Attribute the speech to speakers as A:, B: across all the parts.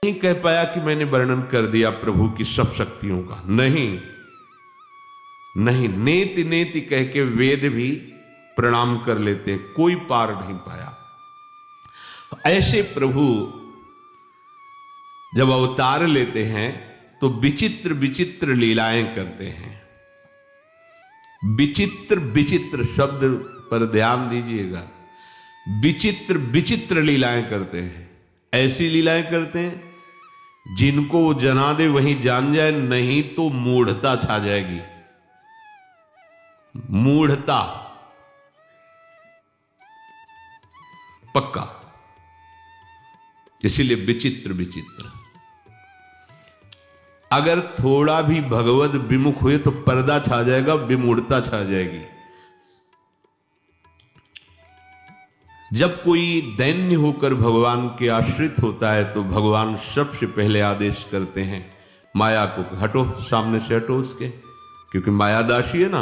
A: नहीं कह पाया कि मैंने वर्णन कर दिया प्रभु की सब शक्तियों का। नहीं नहीं, नेति नेति कह के वेद भी प्रणाम कर लेते, कोई पार नहीं पाया। ऐसे प्रभु जब अवतार लेते हैं तो विचित्र विचित्र लीलाएं करते हैं। विचित्र विचित्र शब्द पर ध्यान दीजिएगा, विचित्र विचित्र लीलाएं करते हैं। ऐसी लीलाएं करते हैं जिनको वो जना दे वहीं जान जाए, नहीं तो मूढ़ता छा जाएगी। मूढ़ता पक्का, इसीलिए विचित्र विचित्र। अगर थोड़ा भी भगवत विमुख हुए तो पर्दा छा जाएगा, विमूढ़ता छा जाएगी। जब कोई दैन्य होकर भगवान के आश्रित होता है तो भगवान सबसे पहले आदेश करते हैं माया को, हटो, सामने से हटो उसके, क्योंकि माया दासी है ना।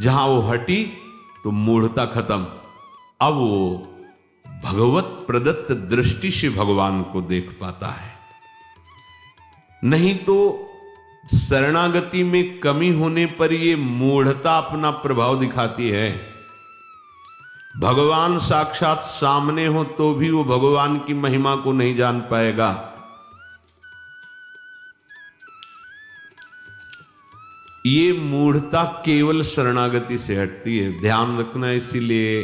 A: जहां वो हटी तो मूढ़ता खत्म। अब वो भगवत प्रदत्त दृष्टि से भगवान को देख पाता है। नहीं तो शरणागति में कमी होने पर ये मूढ़ता अपना प्रभाव दिखाती है। भगवान साक्षात सामने हो तो भी वो भगवान की महिमा को नहीं जान पाएगा। ये मूढ़ता केवल शरणागति से हटती है, ध्यान रखना। इसीलिए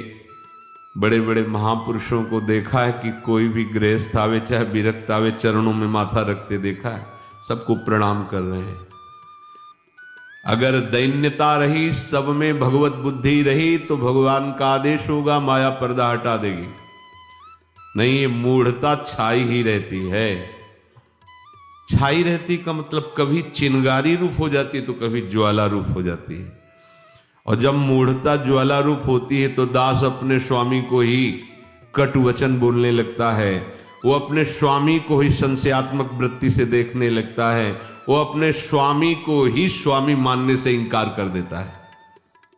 A: बड़े बड़े महापुरुषों को देखा है कि कोई भी गृहस्थ आवे चाहे विरक्त आवे, चरणों में माथा रखते देखा है, सबको प्रणाम कर रहे हैं। अगर दैन्यता रही, सब में भगवत बुद्धि रही, तो भगवान का आदेश होगा, माया पर्दा हटा देगी। नहीं, ये मूढ़ता छाई ही रहती है। छाई रहती का मतलब कभी चिंगारी रूप हो जाती है तो कभी ज्वाला रूप हो जाती है। और जब मूढ़ता ज्वाला रूप होती है तो दास अपने स्वामी को ही कटु वचन बोलने लगता है, वो अपने स्वामी को ही संशयात्मक वृत्ति से देखने लगता है, वो अपने स्वामी को ही स्वामी मानने से इंकार कर देता है।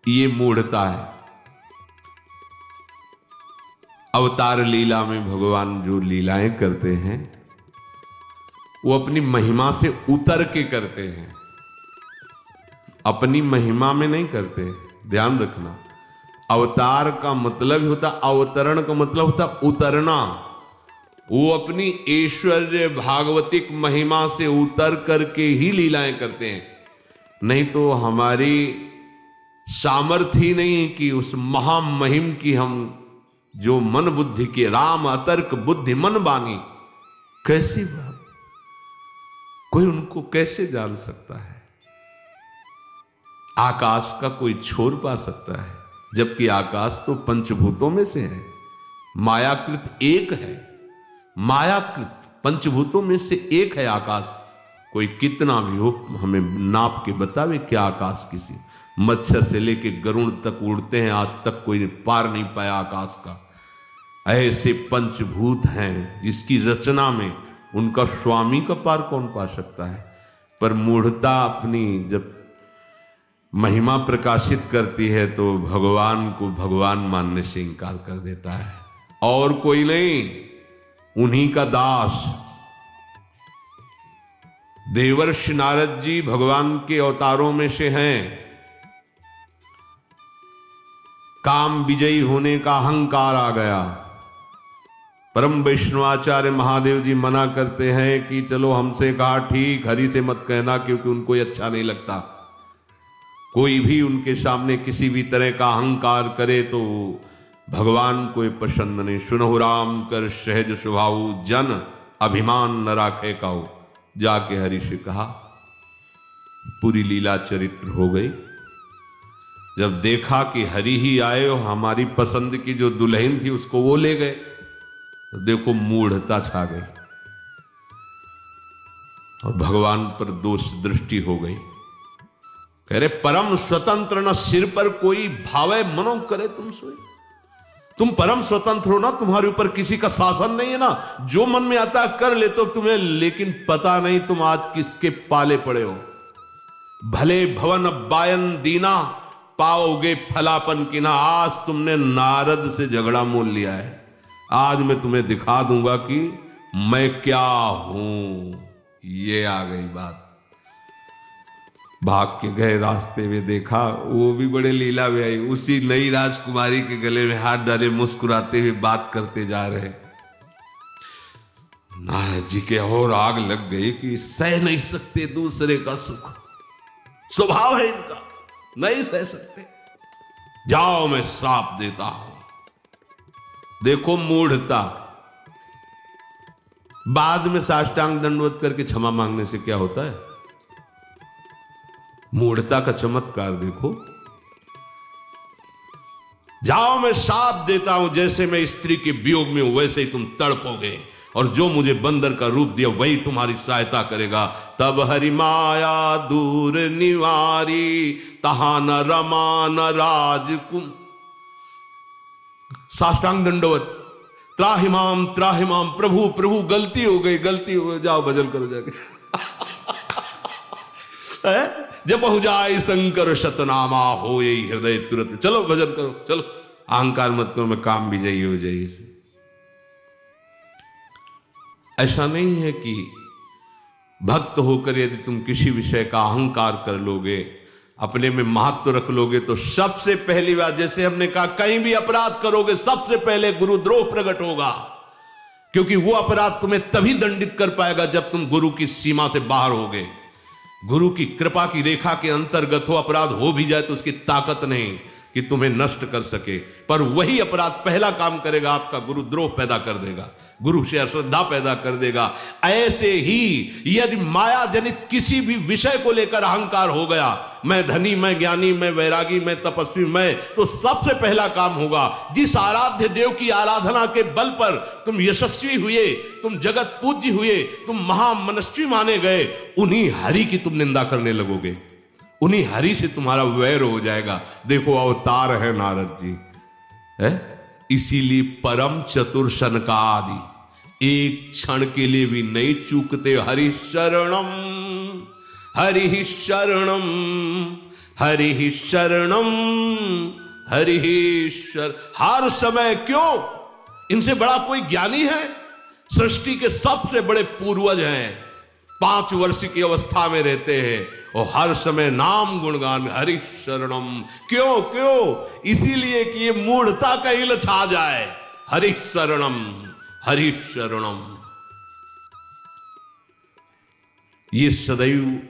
A: ये मूढ़ता है। अवतार लीला में भगवान जो लीलाएं करते हैं वो अपनी महिमा से उतर के करते हैं, अपनी महिमा में नहीं करते। ध्यान रखना, अवतार का मतलब ही होता, अवतरण का मतलब होता उतरना। वो अपनी ऐश्वर्य भागवतिक महिमा से उतर करके ही लीलाएं करते हैं। नहीं तो हमारी सामर्थ्य ही नहीं है कि उस महामहिम की हम जो मन बुद्धि की, राम अतर्क बुद्धि मन बानी, कैसी बात, कोई उनको कैसे जान सकता है? आकाश का कोई छोर पा सकता है, जबकि आकाश तो पंचभूतों में से है, मायाकृत एक है। मायाकृत पंचभूतों में से एक है आकाश। कोई कितना भी हो हमें नाप के बतावे क्या आकाश किसी। मच्छर से लेके गरुड़ तक उड़ते हैं, आज तक कोई पार नहीं पाया आकाश का। ऐसे पंचभूत हैं जिसकी रचना में उनका स्वामी का पार कौन पा सकता है? पर मूढ़ता अपनी जब महिमा प्रकाशित करती है तो भगवान को भगवान मानने से इंकार कर देता है। और कोई नहीं, उन्हीं का दास। देवर्षि नारद जी भगवान के अवतारों में से हैं। काम विजयी होने का अहंकार आ गया। परम वैष्णवाचार्य महादेव जी मना करते हैं कि चलो, हमसे कहा ठीक, हरि से मत कहना क्योंकि उनको ये अच्छा नहीं लगता। कोई भी उनके सामने किसी भी तरह का अहंकार करे तो भगवान को पसंद नहीं। सुनहु राम कर सहज स्वभाव, जन अभिमान न राखे काऊ। जाके हरि से कहा, पूरी लीला चरित्र हो गई। जब देखा कि हरि ही आए और हमारी पसंद की जो दुल्हन थी उसको वो ले गए, तो देखो मूढ़ता छा गई और भगवान पर दोष दृष्टि हो गई। कह रहे परम स्वतंत्र न सिर पर कोई भावे मनो करे तुम सोई। तुम परम स्वतंत्र हो ना, तुम्हारे ऊपर किसी का शासन नहीं है ना, जो मन में आता कर ले तो तुम्हें, लेकिन पता नहीं तुम आज किसके पाले पड़े हो। भले भवन बायन दीना, पाओगे फलापन की ना। आज तुमने नारद से झगड़ा मोल लिया है, आज मैं तुम्हें दिखा दूंगा कि मैं क्या हूं, ये आ गई बात। भाग के गए, रास्ते में देखा वो भी बड़े लीला में आई, उसी नई राजकुमारी के गले में हाथ डाले मुस्कुराते हुए बात करते जा रहे। नारद जी के और आग लग गई कि सह नहीं सकते दूसरे का सुख, स्वभाव है इनका, नहीं सह सकते। जाओ मैं श्राप देता हूं। देखो मूढ़ता, बाद में साष्टांग दंडवत करके क्षमा मांगने से क्या होता है? मूढ़ता का चमत्कार देखो। जाओ मैं श्राप देता हूं, जैसे मैं स्त्री के वियोग में हूं वैसे ही तुम तड़पोगे, और जो मुझे बंदर का रूप दिया वही तुम्हारी सहायता करेगा। तब हरि माया दूर निवारी, तहा न रमा न राजकुम। साष्टांग दंडवत, त्राहिमाम त्राहिमाम, प्रभु प्रभु गलती हो गई, गलती हो गई, जाओ भजन करो जाके। जब हो जाए शंकर शतनामा, हो यही हृदय तुरंत, चलो भजन करो, चलो अहंकार मत करो, मैं काम भी जाइए हो जाइए। ऐसा नहीं है कि भक्त होकर यदि तुम किसी विषय का अहंकार कर लोगे, अपने में महत्व रख लोगे, तो सबसे पहली बात, जैसे हमने कहा, कहीं भी अपराध करोगे सबसे पहले गुरुद्रोह प्रकट होगा, क्योंकि वो अपराध तुम्हें तभी दंडित कर पाएगा जब तुम गुरु की सीमा से बाहर होगे। गुरु की कृपा की रेखा के अंतर्गत हो, अपराध हो भी जाए तो उसकी ताकत नहीं कि तुम्हें नष्ट कर सके, पर वही अपराध पहला काम करेगा, आपका गुरुद्रोह पैदा कर देगा, गुरु से अश्रद्धा पैदा कर देगा। ऐसे ही यदि माया जनित किसी भी विषय को लेकर अहंकार हो गया, मैं धनी, मैं ज्ञानी, मैं वैरागी, मैं तपस्वी, मैं, तो सबसे पहला काम होगा, जिस आराध्य देव की आराधना के बल पर तुम यशस्वी हुए, तुम जगत पूज्य हुए, तुम महामनस्वी माने गए, उन्हीं हरि की तुम निंदा करने लगोगे, उन्हीं हरि से तुम्हारा वैर हो जाएगा। देखो अवतार है नारद जी, है, इसीलिए परम चतुर सनकादि एक क्षण के लिए भी नहीं चूकते। हरि शरणम हरि शरणम हरि शरणम हरि शरण, हर समय। क्यों? इनसे बड़ा कोई ज्ञानी है? सृष्टि के सबसे बड़े पूर्वज हैं, 5 वर्ष की अवस्था में रहते हैं और हर समय नाम गुणगान, हरि शरणम। क्यों? क्यों? इसीलिए कि ये मूढ़ता का इल छा जाए। हरि शरणम हरि शरणम, ये सदैव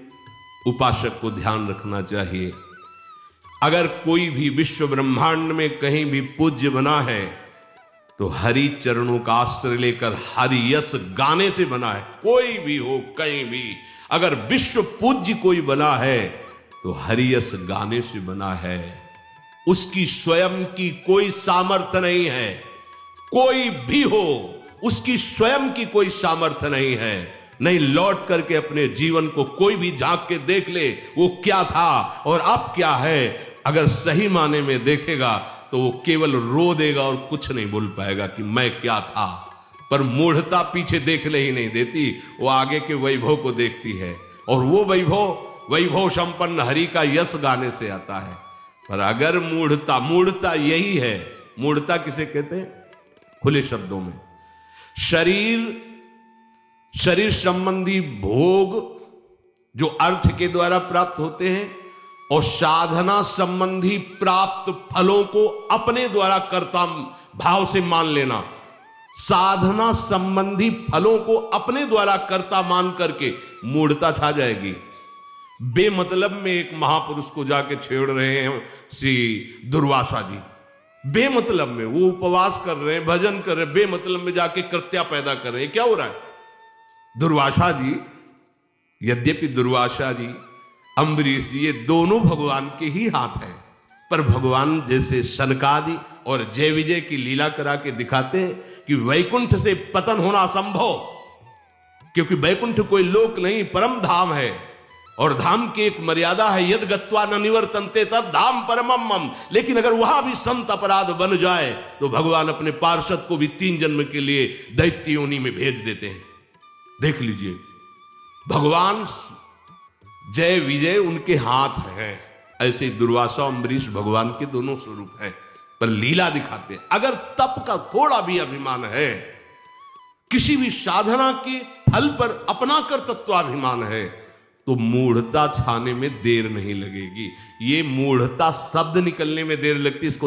A: उपासक को ध्यान रखना चाहिए। अगर कोई भी विश्व ब्रह्मांड में कहीं भी पूज्य बना है तो हरि चरणों का आश्रय लेकर हरि यश गाने से बना है। कोई भी हो, कहीं भी, अगर विश्व पूज्य कोई बना है तो हरि यश गाने से बना है। उसकी स्वयं की कोई सामर्थ्य नहीं है, कोई भी हो, उसकी स्वयं की कोई सामर्थ्य नहीं है। नहीं लौट करके अपने जीवन को कोई भी झांक के देख ले, वो क्या था और अब क्या है। अगर सही माने में देखेगा तो वो केवल रो देगा और कुछ नहीं बोल पाएगा कि मैं क्या था। पर मूढ़ता पीछे देखने ही नहीं देती, वो आगे के वैभव को देखती है, और वो वैभव संपन्न हरि का यश गाने से आता है। पर अगर मूढ़ता यही है। मूढ़ता किसे कहते हैं? खुले शब्दों में शरीर संबंधी भोग जो अर्थ के द्वारा प्राप्त होते हैं, और साधना संबंधी प्राप्त फलों को अपने द्वारा कर्ता भाव से मान लेना। साधना संबंधी फलों को अपने द्वारा कर्ता मान करके मूढ़ता छा जाएगी। बेमतलब में एक महापुरुष को जाके छेड़ रहे हैं श्री दुर्वासा जी, बेमतलब में वो उपवास कर रहे हैं, भजन कर रहे हैं, बेमतलब में जाके कृत्या पैदा कर रहे हैं। क्या हो रहा है? दुर्वासा जी, यद्यपि दुर्वासा जी, अम्बरीश जी, ये दोनों भगवान के ही हाथ हैं, पर भगवान जैसे सनकादि और जय विजय की लीला करा के दिखाते हैं कि वैकुंठ से पतन होना असंभव, क्योंकि वैकुंठ कोई लोक नहीं, परम धाम है, और धाम की एक मर्यादा है, यद गत्वा न निवर्तन्ते तद धाम परमम मम। लेकिन अगर वहां भी संत अपराध बन जाए तो भगवान अपने पार्षद को भी 3 जन्म के लिए दैत्य योनि में भेज देते हैं। देख लीजिए, भगवान जय विजय उनके हाथ हैं। ऐसे दुर्वासा अम्बरीश भगवान के दोनों स्वरूप हैं, पर लीला दिखाते हैं। अगर तप का थोड़ा भी अभिमान है किसी भी साधना के फल पर अपना कर तत्वाभिमान है तो मूढ़ता छाने में देर नहीं लगेगी। ये मूढ़ता शब्द निकलने में देर लगती, इसको